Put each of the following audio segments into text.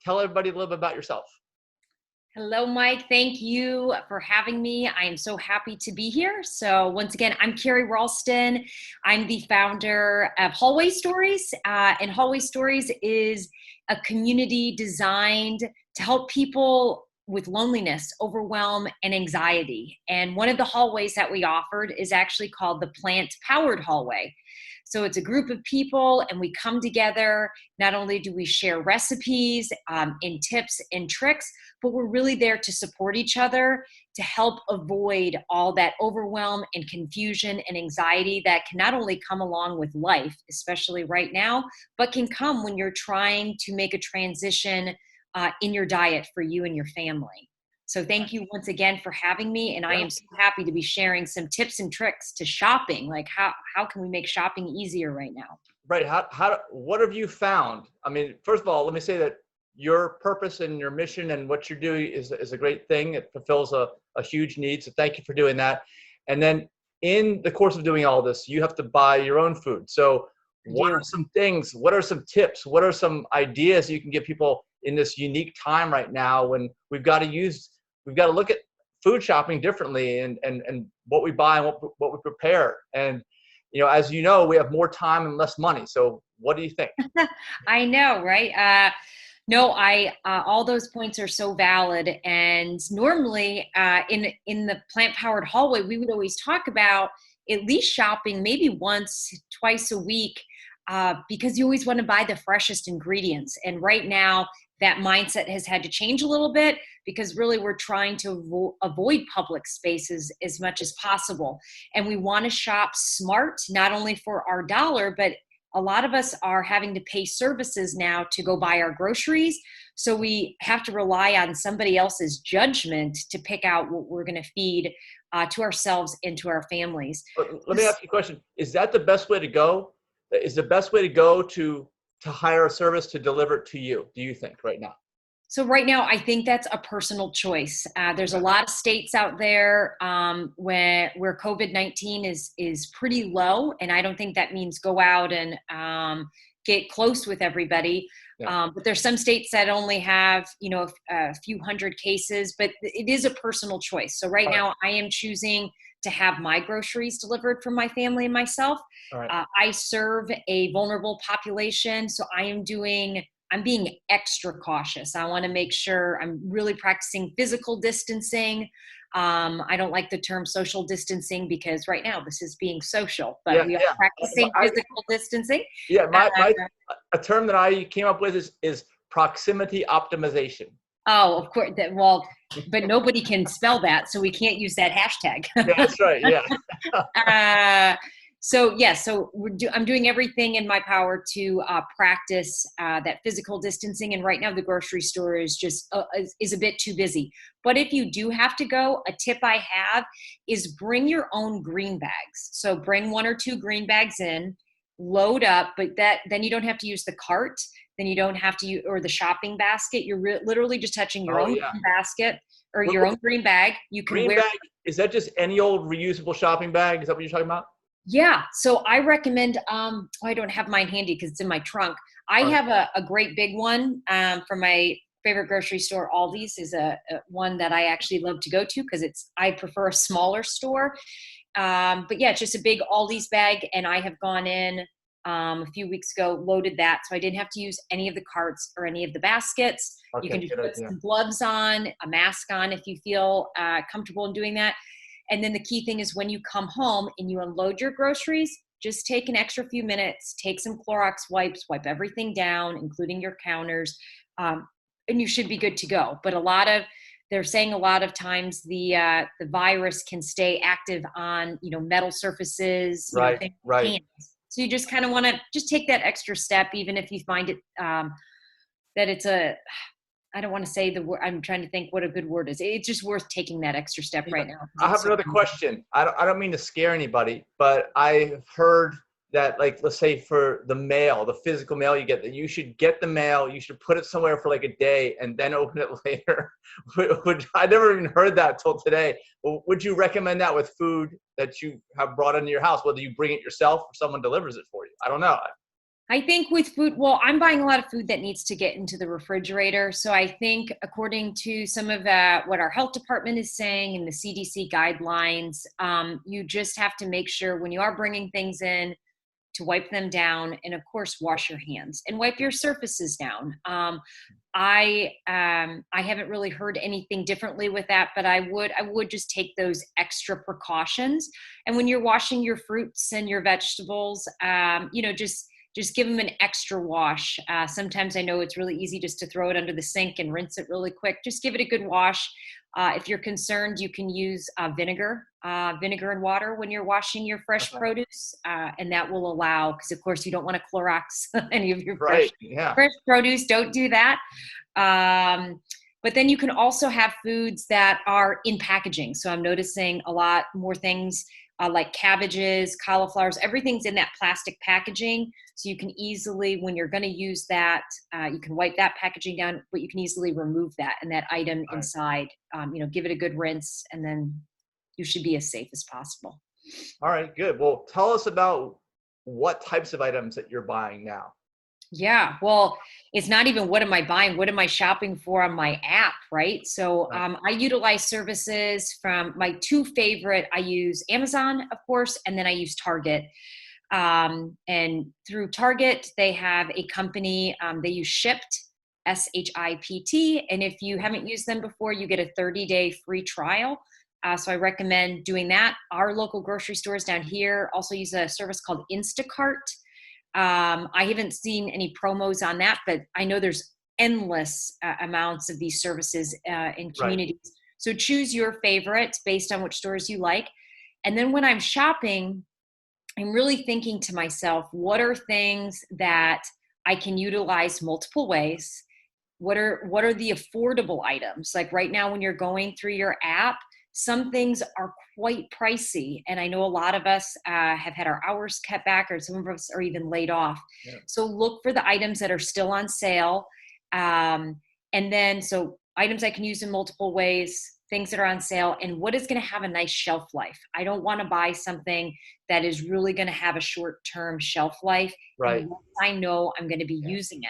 tell everybody a little bit about yourself. Hello, Mike. Thank you for having me. I am so happy to be here. So once again, I'm Carey Ralston. I'm the founder of Hallway Stories. And Hallway Stories is a community designed to help people with loneliness, overwhelm, and anxiety. And one of the hallways that we offered is actually called the Plant Powered Hallway. So it's a group of people and we come together. Not only do we share recipes and tips and tricks, but we're really there to support each other to help avoid all that overwhelm and confusion and anxiety that can not only come along with life, especially right now, but can come when you're trying to make a transition in your diet for you and your family. So thank you once again for having me. And I Yeah. am so happy to be sharing some tips and tricks to shopping. Like how can we make shopping easier right now? Right. What have you found? I mean, first of all, let me say that your purpose and your mission and what you're doing is a great thing. It fulfills a huge need. So thank you for doing that. And then in the course of doing all this, you have to buy your own food. So I what do. are some things, what are some tips? What are some ideas you can give people in this unique time right now when we've got to look at food shopping differently and what we buy and what we prepare. And, as you know, we have more time and less money. So what do you think? I know, right? No, I all those points are so valid. And normally, in the plant powered hallway, we would always talk about at least shopping maybe once, twice a week, because you always want to buy the freshest ingredients. And right now, that mindset has had to change a little bit because really we're trying to avoid public spaces as much as possible. And we want to shop smart, not only for our dollar, but a lot of us are having to pay services now to go buy our groceries. So we have to rely on somebody else's judgment to pick out what we're going to feed to ourselves and to our families. Let me ask you a question. Is that the best way to go? Is the best way to go to hire a service to deliver it to you, do you think, right now? So right now, I think that's a personal choice. There's a lot of states out there where COVID-19 is pretty low, and I don't think that means go out and get close with everybody. Yeah. But there's some states that only have a few hundred cases, but it is a personal choice. So right All right. now, I am choosing to have my groceries delivered from my family and myself. All right. I serve a vulnerable population, so I'm being extra cautious. I want to make sure I'm really practicing physical distancing. I don't like the term social distancing because right now this is being social, but Yeah, we are yeah. practicing physical distancing. Yeah, Uh, a term that I came up with is proximity optimization. oh, of course. Well, but nobody can spell that, so we can't use that hashtag. Yeah, that's right. Yeah. So yes, so I'm doing everything in my power to practice that physical distancing. And right now, the grocery store is just is a bit too busy. But if you do have to go, a tip I have is bring your own green bags. So bring 1 or 2 green bags in, load up, but then you don't have to use the cart. Then you don't have to use or the shopping basket. You're literally just touching your Oh, own yeah. green basket or What- your own green bag. You can Green wear. bag, is that just any old reusable shopping bag? Is that what you're talking about? Yeah, so I recommend. I don't have mine handy because it's in my trunk. I All right. have a great big one from my favorite grocery store. Aldi's is a one that I actually love to go to because I prefer a smaller store. But yeah, it's just a big Aldi's bag, and I have gone in a few weeks ago, loaded that, so I didn't have to use any of the carts or any of the baskets. You can Okay, just good put idea. some gloves on, a mask on if you feel comfortable in doing that. And then the key thing is when you come home and you unload your groceries, just take an extra few minutes, take some Clorox wipes, wipe everything down, including your counters, and you should be good to go. But they're saying a lot of times the virus can stay active on metal surfaces, Right, things like right. hands. So you just kind of want to just take that extra step, even if you find it that it's I don't want to say the word. I'm trying to think what a good word is. It's just worth taking that extra step Yeah. right now. 'Cause I it's have so another easy. question. I don't mean to scare anybody, but I've heard that, like, let's say for the mail, the physical mail you get, that you should get the mail, you should put it somewhere for like a day and then open it later. I never even heard that till today. Well, would you recommend that with food that you have brought into your house, whether you bring it yourself or someone delivers it for you? I don't know. I think with food, well, I'm buying a lot of food that needs to get into the refrigerator. So I think according to some of what our health department is saying and the CDC guidelines, you just have to make sure when you are bringing things in to wipe them down, and of course wash your hands and wipe your surfaces down. I haven't really heard anything differently with that, but I would just take those extra precautions. And when you're washing your fruits and your vegetables, just give them an extra wash. Sometimes I know it's really easy just to throw it under the sink and rinse it really quick. Just give it a good wash. If you're concerned, you can use vinegar and water when you're washing your fresh produce, and that will allow, because of course you don't want to Clorox any of your fresh produce. Don't do that. But then you can also have foods that are in packaging. So I'm noticing a lot more things like cabbages, cauliflowers, everything's in that plastic packaging. So you can easily, when you're going to use that, you can wipe that packaging down, but you can easily remove that and that item inside, give it a good rinse, and then you should be as safe as possible. All right, good. Well, tell us about what types of items that you're buying now. Yeah, well, it's not even what am I buying, what am I shopping for on my app, right? So I utilize services from my two favorite. I use Amazon, of course, and then I use Target. And through Target, they have a company, they use Shipt, SHIPT. And if you haven't used them before, you get a 30-day free trial. So I recommend doing that. Our local grocery stores down here also use a service called Instacart. I haven't seen any promos on that, but I know there's endless amounts of these services in communities. Right. So choose your favorite based on which stores you like. And then when I'm shopping, I'm really thinking to myself, what are things that I can utilize multiple ways? What are the affordable items? Like right now, when you're going through your app, some things are quite pricey. And I know a lot of us have had our hours cut back, or some of us are even laid off. Yeah. So look for the items that are still on sale. And then, so items I can use in multiple ways, things that are on sale, and what is going to have a nice shelf life. I don't want to buy something that is really going to have a short-term shelf life. Right. And I know I'm going to be using it.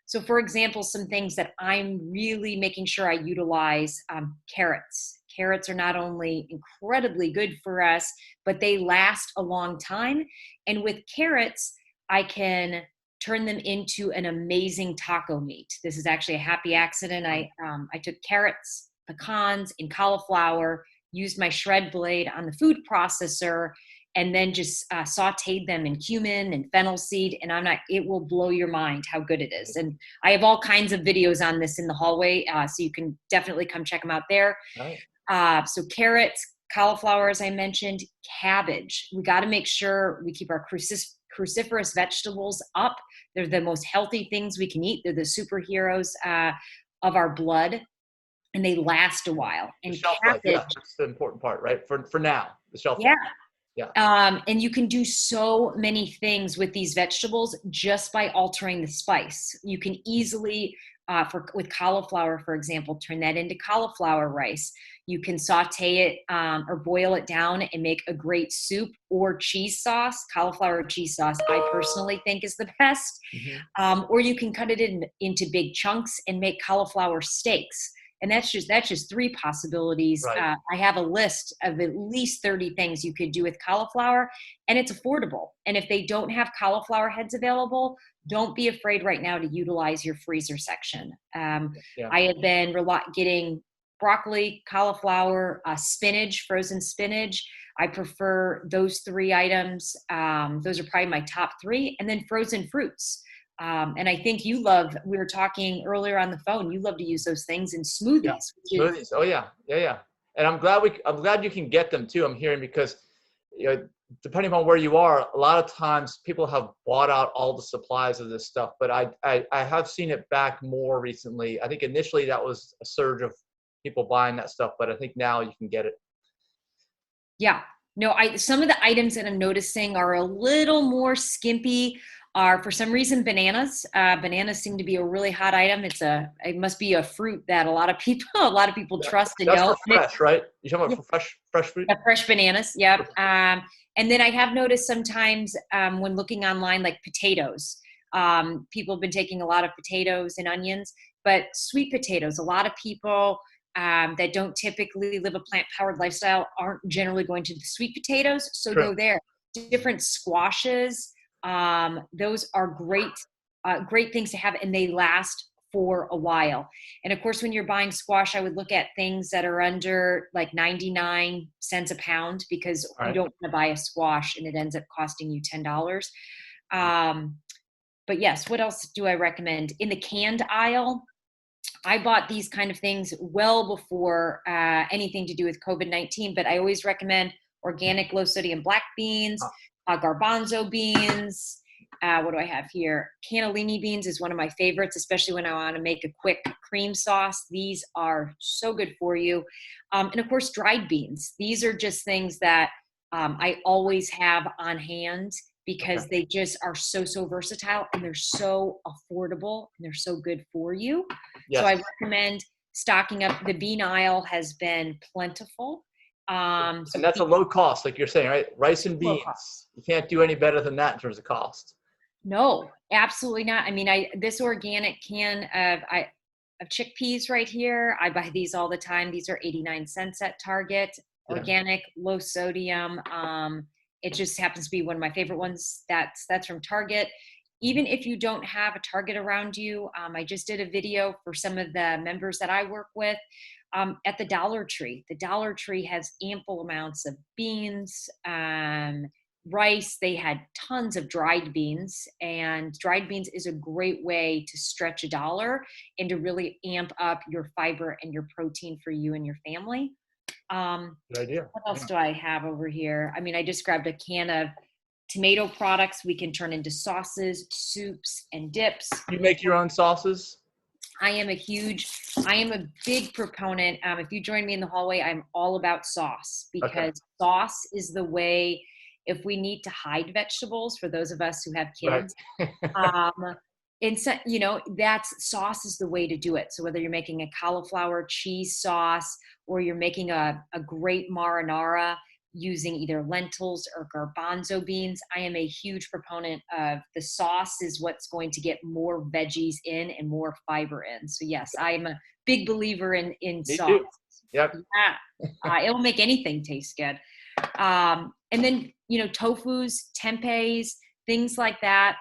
So for example, some things that I'm really making sure I utilize, carrots. Carrots are not only incredibly good for us, but they last a long time. And with carrots, I can turn them into an amazing taco meat. This is actually a happy accident. I took carrots, pecans, and cauliflower, used my shred blade on the food processor, and then just sauteed them in cumin and fennel seed. And it will blow your mind how good it is. And I have all kinds of videos on this in the hallway, so you can definitely come check them out there. Right. So carrots, cauliflower, as I mentioned, cabbage. We got to make sure we keep our cruciferous vegetables up. They're the most healthy things we can eat. They're the superheroes of our blood, and they last a while. And the shelf life, yeah, that's the important part, right? For now, the shelf life. Yeah. And you can do so many things with these vegetables just by altering the spice. You can easily, with cauliflower, for example, turn that into cauliflower rice. You can saute it or boil it down and make a great soup or cheese sauce. Cauliflower cheese sauce, I personally think, is the best. Mm-hmm. Or you can cut it into big chunks and make cauliflower steaks. And that's just three possibilities. Right. I have a list of at least 30 things you could do with cauliflower, and it's affordable. And if they don't have cauliflower heads available, don't be afraid right now to utilize your freezer section. I have been getting broccoli, cauliflower, spinach, frozen spinach. I prefer those three items. Those are probably my top three. And then frozen fruits. And I think we were talking earlier on the phone, you love to use those things in smoothies. Yeah. Smoothies. Oh yeah. And I'm glad you can get them too. I'm hearing, because, depending on where you are, a lot of times people have bought out all the supplies of this stuff, but I have seen it back more recently. I think initially that was a surge of people buying that stuff, but I think now you can get it. Yeah. No, some of the items that I'm noticing are a little more skimpy. Are for some reason bananas. Bananas seem to be a really hot item. It must be a fruit that a lot of people trust and know. That's for fresh, right? You're talking about fresh fruit? Fresh bananas, yep. And then I have noticed sometimes when looking online, like potatoes. People have been taking a lot of potatoes and onions, but sweet potatoes, a lot of people that don't typically live a plant-powered lifestyle aren't generally going to the sweet potatoes, so True. go there. Different squashes, those are great things to have, and they last for a while. And of course, when you're buying squash, I would look at things that are under like 99 cents a pound, because All you right. don't want to buy a squash and it ends up costing you $10. But yes, what else do I recommend? In the canned aisle, I bought these kind of things well before anything to do with COVID-19, but I always recommend organic low sodium black beans, Ah, garbanzo beans. What do I have here? Cannellini beans is one of my favorites, especially when I want to make a quick cream sauce. These are so good for you. And of course, dried beans. These are just things that I always have on hand, okay. because they just are so versatile, and they're so affordable, and they're so good for you. So Yes. I recommend stocking up. The bean aisle has been plentiful. So And that's a keep low cost, like you're saying, right? Rice and low cost. beans. You can't do any better than that in terms of cost. No, absolutely not. I mean, this organic can of chickpeas right here, I buy these all the time. These are 89 cents at Target. Yeah. Organic, low sodium. It just happens to be one of my favorite ones. That's from Target. Even if you don't have a Target around you, I just did a video for some of the members that I work with at the Dollar Tree. The Dollar Tree has ample amounts of beans, rice. They had tons of dried beans, and dried beans is a great way to stretch a dollar and to really amp up your fiber and your protein for you and your family. Good idea. What else Yeah. do I have over here? I mean, I just grabbed a can of tomato products we can turn into sauces, soups, and dips. You make your own sauces? I am a big proponent. If you join me in the hallway, I'm all about sauce, Okay. because sauce is the way, if we need to hide vegetables, for those of us who have Right. kids, and so, that's sauce is the way to do it. So whether you're making a cauliflower cheese sauce, or you're making a great marinara using either lentils or garbanzo beans, I am a huge proponent of the sauce is what's going to get more veggies in and more fiber in. So yes, I'm a big believer in Me sauce. too. Yep. Yeah, it'll make anything taste good. And then, tofus, tempehs, things like that.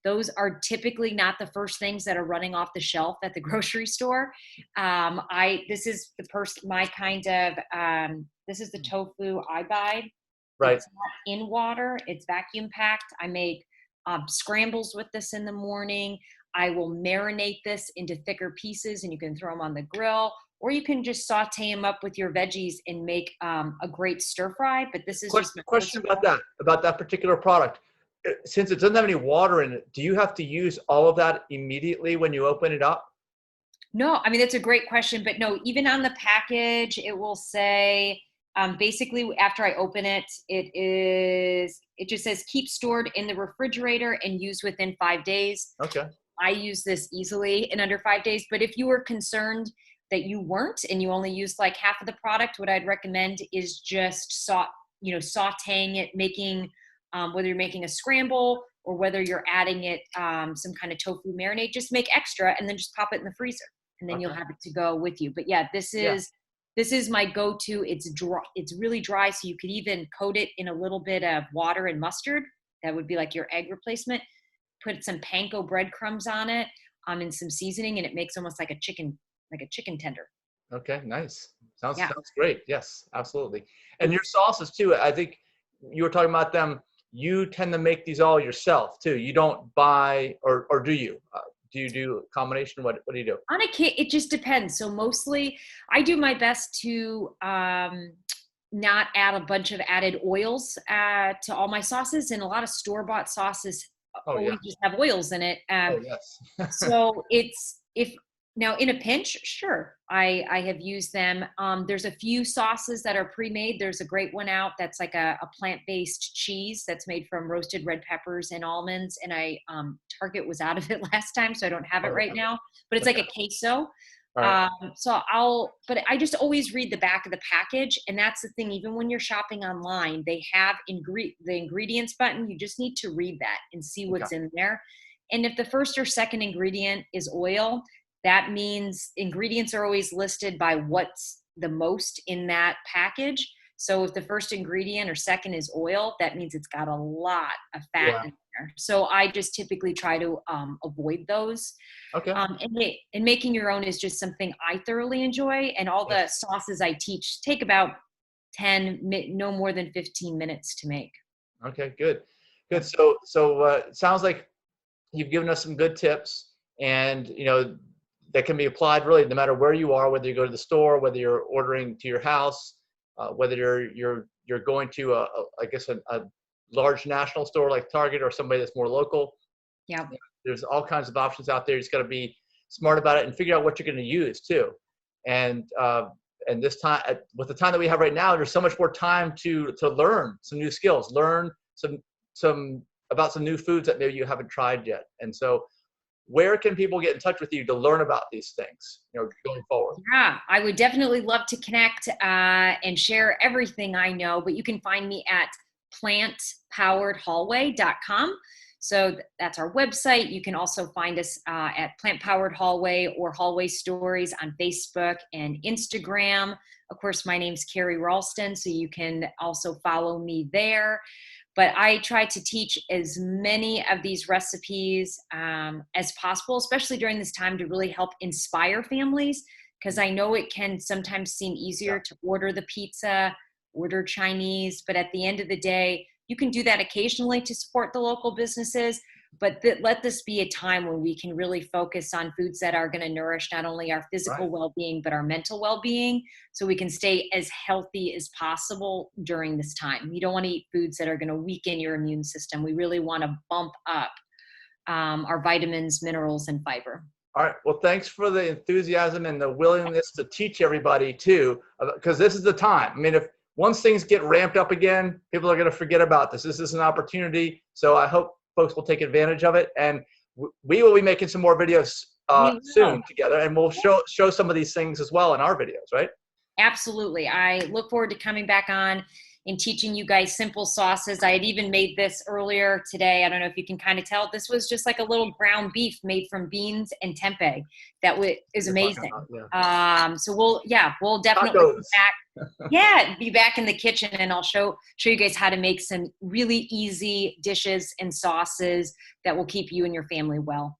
Those are typically not the first things that are running off the shelf at the grocery store. This is this is the tofu I buy. Right. It's not in water. It's vacuum packed. I make scrambles with this in the morning. I will marinate this into thicker pieces, and you can throw them on the grill, or you can just saute them up with your veggies and make a great stir fry. But this is just my Question about that particular product. Since it doesn't have any water in it, do you have to use all of that immediately when you open it up? No, I mean, that's a great question, but no, even on the package, it will say, basically after I open it, it just says keep stored in the refrigerator and use within 5 days. Okay. I use this easily in under 5 days, but if you were concerned that you weren't and you only used like half of the product, what I'd recommend is just sauteing it, making, whether you're making a scramble or whether you're adding it some kind of tofu marinade, just make extra and then just pop it in the freezer, and then you'll Okay. have it to go with you. But yeah, this is my go-to. It's dry. It's really dry, so you could even coat it in a little bit of water and mustard. That would be like your egg replacement. Put some panko breadcrumbs on it, and some seasoning, and it makes almost like a chicken tender. Okay. Nice. Yeah. Sounds great. Yes, absolutely. And your sauces too. I think you were talking about them. You tend to make these all yourself too. You don't buy, or do you? Do you do a combination? What do you do? On a kit, it just depends. So mostly, I do my best to not add a bunch of added oils to all my sauces, and a lot of store-bought sauces Oh yeah. always just have oils in it. Oh yes. So it's if now in a pinch, sure, I have used them. There's a few sauces that are pre-made. There's a great one out that's like a plant-based cheese that's made from roasted red peppers and almonds. And Target was out of it last time, so I don't have it Oh, right now. But it's like okay. a queso. All right. But I just always read the back of the package, and that's the thing. Even when you're shopping online, they have the ingredients button. You just need to read that and see Okay. what's in there. And if the first or second ingredient is oil, that means ingredients are always listed by what's the most in that package. So if the first ingredient or second is oil, that means it's got a lot of fat Yeah. in there. So I just typically try to avoid those. Okay. And making your own is just something I thoroughly enjoy. And all the sauces I teach take about no more than 15 minutes to make. Okay, good. Good. So it sounds like you've given us some good tips, and that can be applied really no matter where you are, whether you go to the store, whether you're ordering to your house, whether you're going to I guess a large national store like Target or somebody that's more local. Yeah. There's all kinds of options out there. You just got to be smart about it and figure out what you're going to use too. And this time, with the time that we have right now, there's so much more time to learn some new skills, learn some about some new foods that maybe you haven't tried yet. And so, where can people get in touch with you to learn about these things, going forward? Yeah, I would definitely love to connect and share everything I know, but you can find me at plantpoweredhallway.com. So that's our website. You can also find us at Plant Powered Hallway or Hallway Stories on Facebook and Instagram. Of course, my name's Carey Ralston, so you can also follow me there. But I try to teach as many of these recipes as possible, especially during this time, to really help inspire families, because I know it can sometimes seem easier to order the pizza, order Chinese, but at the end of the day, you can do that occasionally to support the local businesses, but let this be a time when we can really focus on foods that are going to nourish not only our physical well-being, but our mental well-being, so we can stay as healthy as possible during this time. You don't want to eat foods that are going to weaken your immune system. We really want to bump up our vitamins, minerals, and fiber. All right. Well, thanks for the enthusiasm and the willingness to teach everybody too, because this is the time. I mean, once things get ramped up again, people are going to forget about this. This is an opportunity. So I hope folks will take advantage of it. And we will be making some more videos soon together, and we'll show some of these things as well in our videos, right? Absolutely. I look forward to coming back on and teaching you guys simple sauces. I had even made this earlier today. I don't know if you can kind of tell. This was just like a little ground beef made from beans and tempeh. That is amazing. So we'll definitely be back. Be back in the kitchen, and I'll show you guys how to make some really easy dishes and sauces that will keep you and your family well.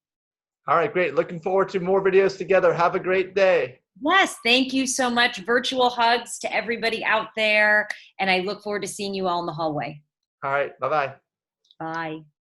All right, great. Looking forward to more videos together. Have a great day. Yes, thank you so much. Virtual hugs to everybody out there, and I look forward to seeing you all in the hallway. All right, bye-bye. Bye.